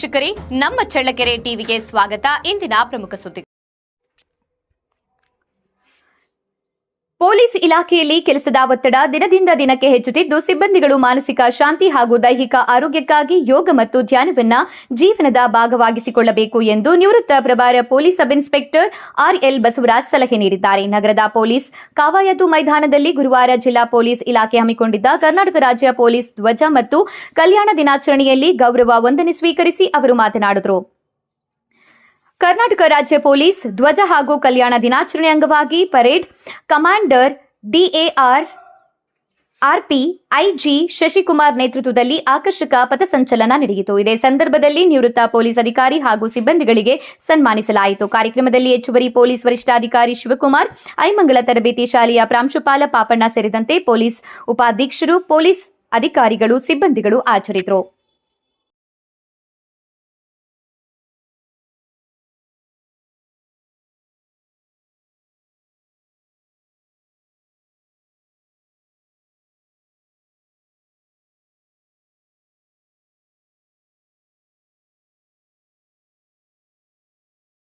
ವೀಕ್ಷಕರೇ, ನಮ್ಮ ಚಳ್ಳಕೆರೆ ಟಿವಿಗೆ ಸ್ವಾಗತ. ಇಂದಿನ ಪ್ರಮುಖ ಸುದ್ದಿ. ಪೊಲೀಸ್ ಇಲಾಖೆಯಲ್ಲಿ ಕೆಲಸದ ಒತ್ತಡ ದಿನದಿಂದ ದಿನಕ್ಕೆ ಹೆಚ್ಚುತ್ತಿದ್ದು, ಸಿಬ್ಬಂದಿಗಳು ಮಾನಸಿಕ ಶಾಂತಿ ಹಾಗೂ ದೈಹಿಕ ಆರೋಗ್ಯಕ್ಕಾಗಿ ಯೋಗ ಮತ್ತು ಧ್ಯಾನವನ್ನ ಜೀವನದ ಭಾಗವಾಗಿಸಿಕೊಳ್ಳಬೇಕು ಎಂದು ನಿವೃತ್ತ ಪ್ರಭಾರ police sub inspector RL Basavaraj ಸಲಹೆ ನೀಡಿದ್ದಾರೆ. ನಗರದ ಪೊಲೀಸ್ ಕವಾಯತು ಮೈದಾನದಲ್ಲಿ ಗುರುವಾರ ಜಿಲ್ಲಾ ಪೊಲೀಸ್ ಇಲಾಖೆ ಹಮ್ಮಿಕೊಂಡಿದ್ದ ಕರ್ನಾಟಕ ರಾಜ್ಯ ಪೊಲೀಸ್ ಧ್ವಜ ಮತ್ತು ಕಲ್ಯಾಣ ದಿನಾಚರಣೆಯಲ್ಲಿ ಗೌರವ ವಂದನೆ ಸ್ವೀಕರಿಸಿ ಅವರು ಮಾತನಾಡಿದರು. ಕರ್ನಾಟಕ ರಾಜ್ಯ ಪೊಲೀಸ್ ಧ್ವಜ ಹಾಗೂ ಕಲ್ಯಾಣ ದಿನಾಚರಣೆ ಅಂಗವಾಗಿ parade commander DAR RP IG Shashikumar ನೇತೃತ್ವದಲ್ಲಿ ಆಕರ್ಷಕ ಪಥಸಂಚಲನ ನಡೆಯಿತು. ಇದೇ ಸಂದರ್ಭದಲ್ಲಿ ನಿವೃತ್ತ ಪೊಲೀಸ್ ಅಧಿಕಾರಿ ಹಾಗೂ ಸಿಬ್ಬಂದಿಗಳಿಗೆ ಸನ್ಮಾನಿಸಲಾಯಿತು. ಕಾರ್ಯಕ್ರಮದಲ್ಲಿ ಹೆಚ್ಚುವರಿ ಪೊಲೀಸ್ ವರಿಷ್ಠಾಧಿಕಾರಿ ಶಿವಕುಮಾರ್, ಐಮಂಗಲ ತರಬೇತಿ ಶಾಲೆಯ ಪ್ರಾಂಶುಪಾಲ ಪಾಪಣ್ಣ ಸೇರಿದಂತೆ ಪೊಲೀಸ್ ಉಪಾಧೀಕ್ಷರು, ಪೊಲೀಸ್ ಅಧಿಕಾರಿಗಳು, ಸಿಬ್ಬಂದಿಗಳು ಹಾಜರಿದ್ದರು.